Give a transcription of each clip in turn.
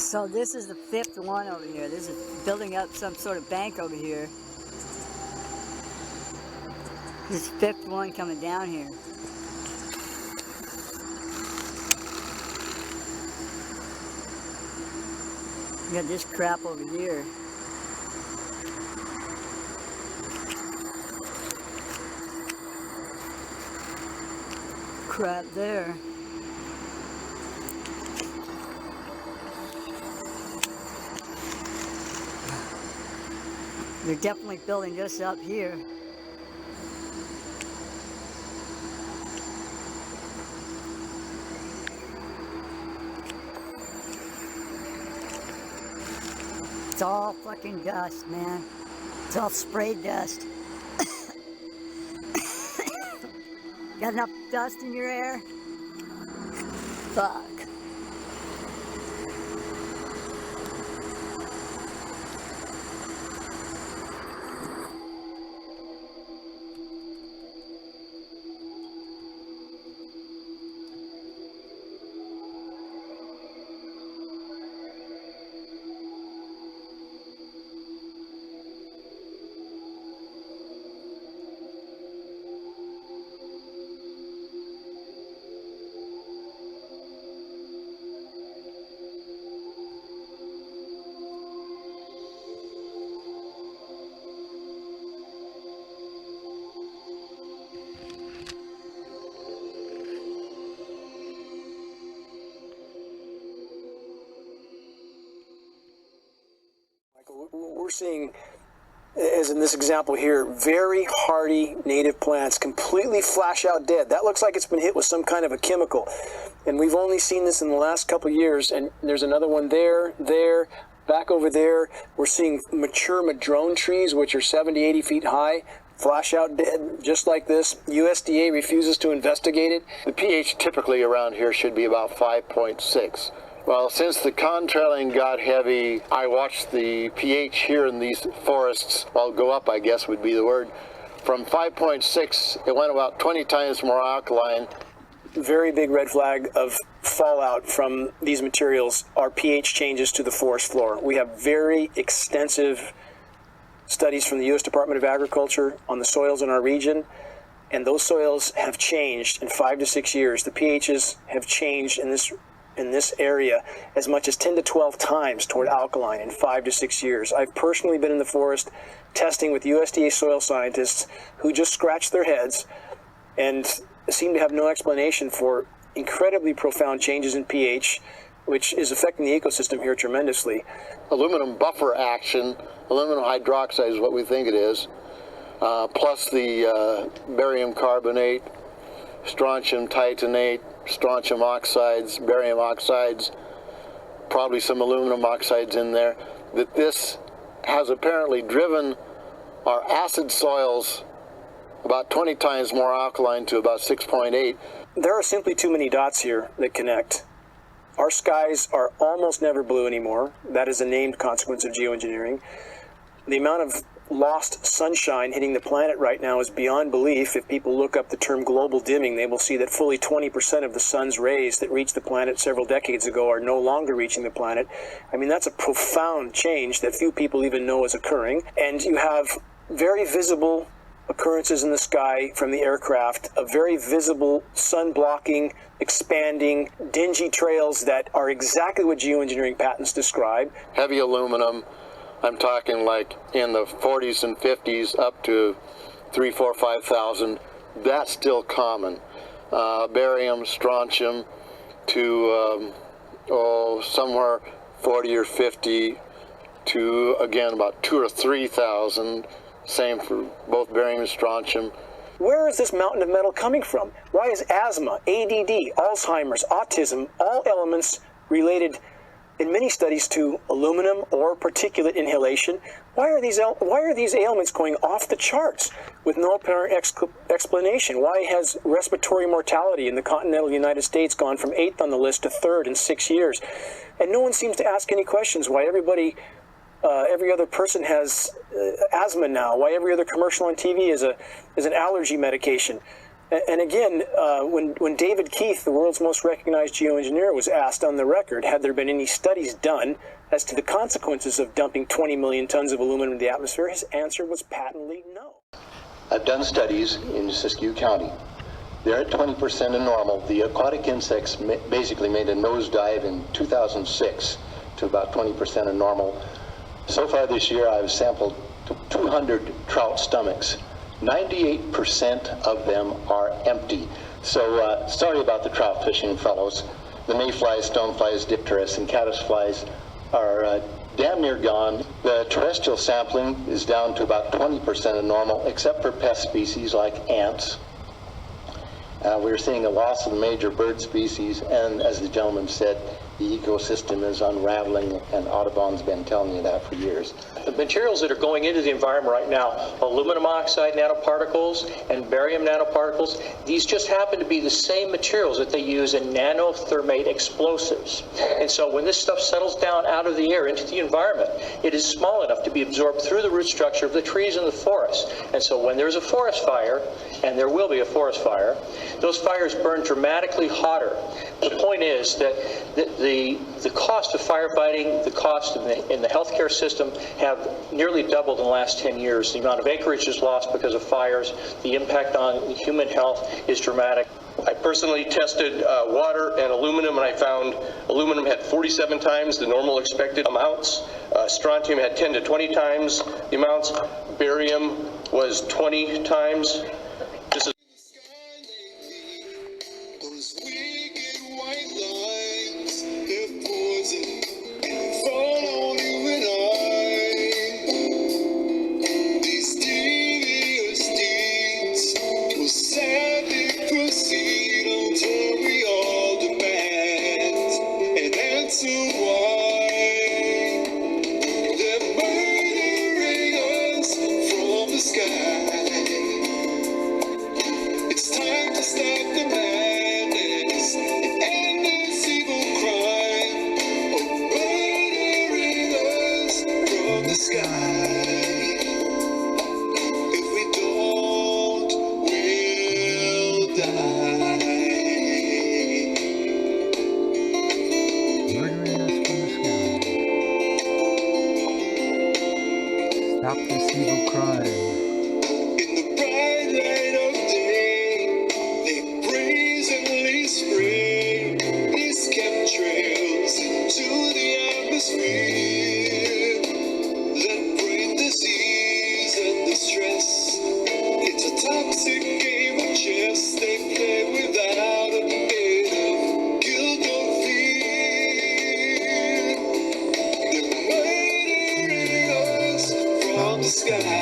So this is the fifth one over here. This is building up some sort of bank over here. This is the fifth one coming down here. You got this crap over here. Crap there. They're definitely building this up here. It's all fucking dust, man. It's all sprayed dust. Got enough dust in your air? Fuck. We're seeing, as in this example here, very hardy native plants completely flash out dead. That looks like it's been hit with some kind of a chemical. And we've only seen this in the last couple of years, and there's another one there, back over there. We're seeing mature madrone trees, which are 70, 80 feet high, flash out dead, just like this. USDA refuses to investigate it. The pH typically around here should be about 5.6. Well, since the contrailing got heavy, I watched the pH here in these forests, well, go up, I guess would be the word. From 5.6, it went about 20 times more alkaline. Very big red flag of fallout from these materials are pH changes to the forest floor. We have very extensive studies from the U.S. Department of Agriculture on the soils in our region, and those soils have changed in 5 to 6 years. The pHs have changed in this area as much as 10 to 12 times toward alkaline in 5 to 6 years. I've personally been in the forest testing with USDA soil scientists who just scratch their heads and seem to have no explanation for incredibly profound changes in pH, which is affecting the ecosystem here tremendously. Aluminum buffer action, aluminum hydroxide is what we think it is, plus the barium carbonate, strontium titanate, strontium oxides, barium oxides, probably some aluminum oxides in there, that this has apparently driven our acid soils about 20 times more alkaline to about 6.8. There are simply too many dots here that connect. Our skies are almost never blue anymore. That is a named consequence of geoengineering. The amount of lost sunshine hitting the planet right now is beyond belief. If people look up the term global dimming, they will see that fully 20% of the sun's rays that reached the planet several decades ago are no longer reaching the planet. I mean, that's a profound change that few people even know is occurring. And you have very visible occurrences in the sky from the aircraft, a very visible sun blocking, expanding, dingy trails that are exactly what geoengineering patents describe. Heavy aluminum, I'm talking like in the 40s and 50s up to 3, 4, 5,000. That's still common. Barium, strontium to somewhere 40 or 50 to again about 2,000 or 3,000. Same for both barium and strontium. Where is this mountain of metal coming from? Why is asthma, ADD, Alzheimer's, autism, all elements related in many studies to aluminum or particulate inhalation? Why are these ailments going off the charts with no apparent explanation? Why has respiratory mortality in the continental United States gone from 8th on the list to 3rd in 6 years? And no one seems to ask any questions. Why every other person has asthma now? Why every other commercial on TV is an allergy medication? And again, when David Keith, the world's most recognized geoengineer, was asked on the record, had there been any studies done as to the consequences of dumping 20 million tons of aluminum in the atmosphere, his answer was patently no. I've done studies in Siskiyou County. They're at 20% of normal. The aquatic insects basically made a nosedive in 2006 to about 20% of normal. So far this year, I've sampled 200 trout stomachs. 98% of them are empty. So sorry about the trout fishing, fellows. The mayflies, stoneflies, dipterus, and caddisflies are damn near gone. The terrestrial sampling is down to about 20% of normal, except for pest species like ants. We're seeing a loss of major bird species, and as the gentleman said, the ecosystem is unraveling, and Audubon's been telling you that for years. The materials that are going into the environment right now, aluminum oxide nanoparticles and barium nanoparticles, these just happen to be the same materials that they use in nanothermate explosives. And so when this stuff settles down out of the air into the environment, it is small enough to be absorbed through the root structure of the trees in the forest. And so when there's a forest fire, and there will be a forest fire, those fires burn dramatically hotter. The point is that the cost of firefighting, the cost in the healthcare system have nearly doubled in the last 10 years. The amount of acreage is lost because of fires. The impact on human health is dramatic. I personally tested water and aluminum, and I found aluminum had 47 times the normal expected amounts. Strontium had 10 to 20 times the amounts. Barium was 20 times. This is those wicked white lines, they're poison, fall on you and I. These devious deeds will sadly proceed until we all demand an answer why. They're murdering us from the sky. It's time to stop the madness and end this evil crime of murdering us from the sky. If we don't, we'll die. Murdering us from the sky. Stop this evil crime. In the bright light of day, they brazenly spray these chemtrails into the atmosphere that bring disease and distress. It's a toxic game of chess they play without a bit of guilt or fear. They're murdering us from the sky.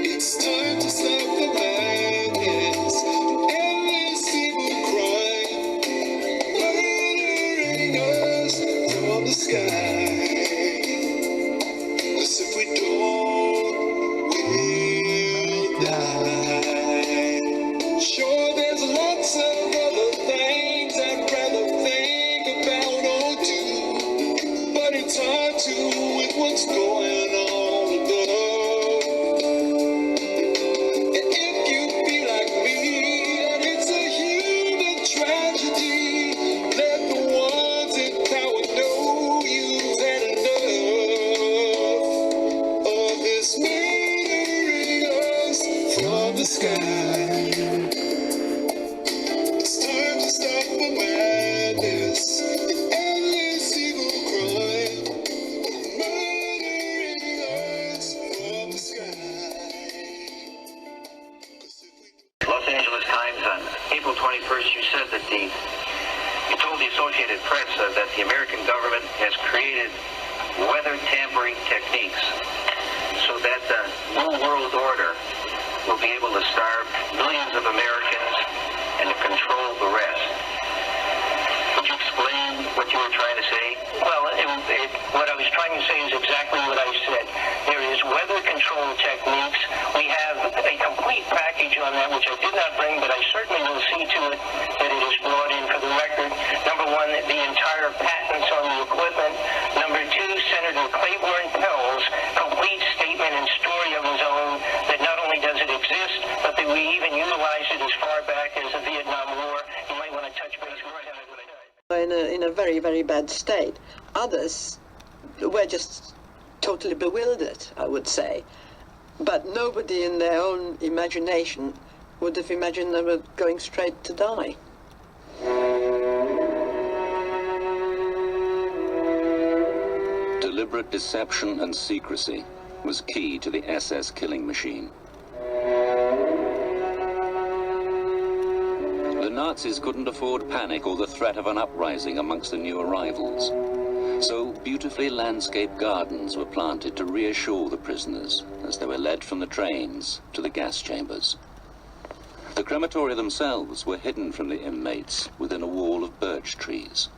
It's time to stop the madness and end this evil crime, murdering us from the sky. 'Cause if we don't, we'll die. Sure, there's lots of other things I'd rather think about or do, but it's hard to with what's going on above. And if you feel like me, that it's a human tragedy, let the ones in power know you've had enough of this murdering us from the sky. It's time to stop the madness and end this evil crime of murdering us from the sky. Los Angeles Times on April 21st, you said that you told the Associated Press that the American government has created weather tampering techniques so that the New World Order will be able to starve millions of Americans and to control the rest. Would you explain what you were trying to say? Well, what I was trying to say is exactly what I said. There is weather control techniques. We have a complete package on that, which I did not bring, but I certainly will see to it that it is brought in for the record. Number one, the entire patents on the equipment. Number two, Senator Claiborne Pell's complete statement and story of his own that not only does it exist, but that we as far back as the Vietnam War. You might want to touch base with that. In a very, very bad state. Others were just totally bewildered, I would say. But nobody in their own imagination would have imagined they were going straight to die. Deliberate deception and secrecy was key to the SS killing machine. The Nazis couldn't afford panic or the threat of an uprising amongst the new arrivals. So beautifully landscaped gardens were planted to reassure the prisoners as they were led from the trains to the gas chambers. The crematoria themselves were hidden from the inmates within a wall of birch trees.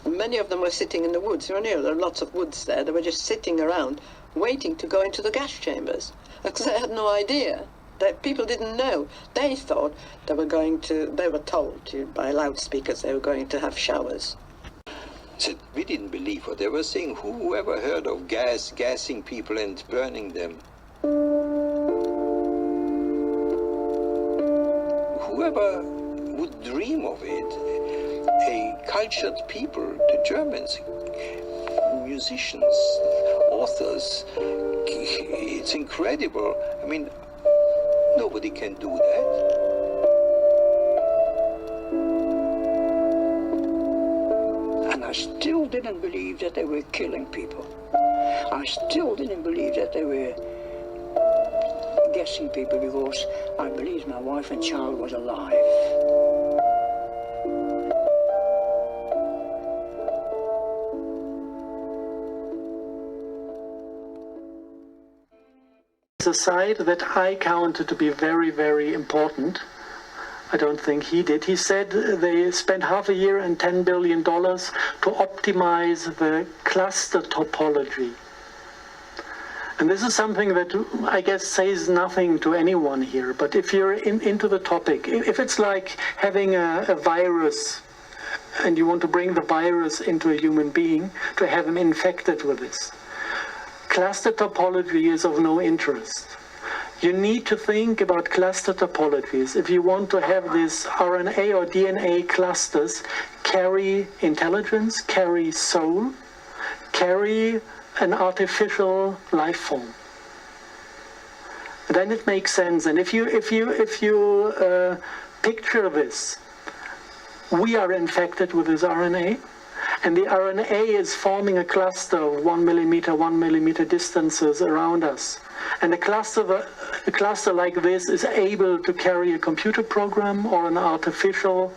Many of them were sitting in the woods. You know, there are lots of woods there. They were just sitting around, waiting to go into the gas chambers, because they had no idea. People didn't know. They thought they were told by loudspeakers they were going to have showers. So we didn't believe what they were saying. Who ever heard of gassing people and burning them? Whoever would dream of it? A cultured people, the Germans, musicians, authors. It's incredible. I mean, nobody can do that. And I still didn't believe that they were killing people. I still didn't believe that they were gassing people, because I believed my wife and child was alive. A side that I counted to be very, very important. I don't think he did. He said they spent half a year and $10 billion to optimize the cluster topology. And this is something that I guess says nothing to anyone here, but if you're into the topic, if it's like having a virus and you want to bring the virus into a human being to have him infected with this, cluster topology is of no interest. You need to think about cluster topologies if you want to have these RNA or DNA clusters carry intelligence, carry soul, carry an artificial life form. Then it makes sense. And if you picture this, we are infected with this RNA. And the RNA is forming a cluster of 1 millimeter distances around us. And a cluster like this is able to carry a computer program or an artificial,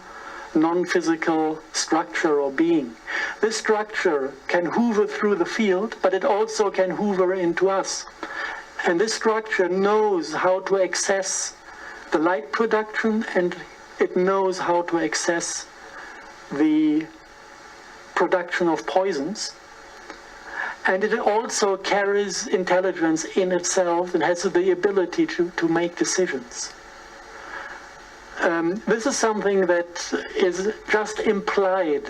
non-physical structure or being. This structure can hoover through the field, but it also can hoover into us. And this structure knows how to access the light production, and it knows how to access the production of poisons, and it also carries intelligence in itself and has the ability to make decisions. This is something that is just implied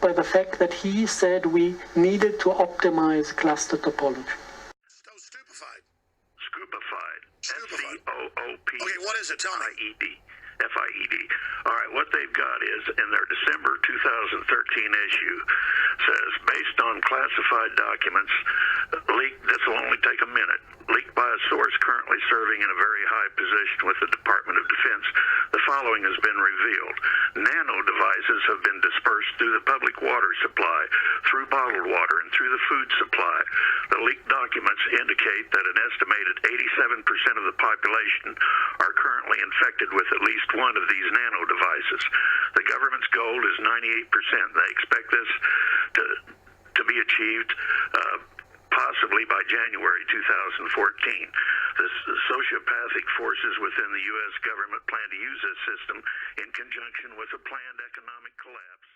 by the fact that he said we needed to optimize cluster topology. Stupefied. S-C-O-O-P. Okay, what is it? Tell me. F-I-E-D. All right, what they've got is, in their December 2013 issue, says, based on classified documents, leaked, this will only take a minute, leaked by a source currently serving in a very high position with the Department of Defense, the following has been revealed. Nano devices have been dispersed through the public water supply, through bottled water, and through the food supply. The leaked documents indicate that an estimated 87% of the population are currently infected with at least one of these nano devices. The government's goal is 98%. They expect this to be achieved possibly by January 2014. The sociopathic forces within the U.S. government plan to use this system in conjunction with a planned economic collapse.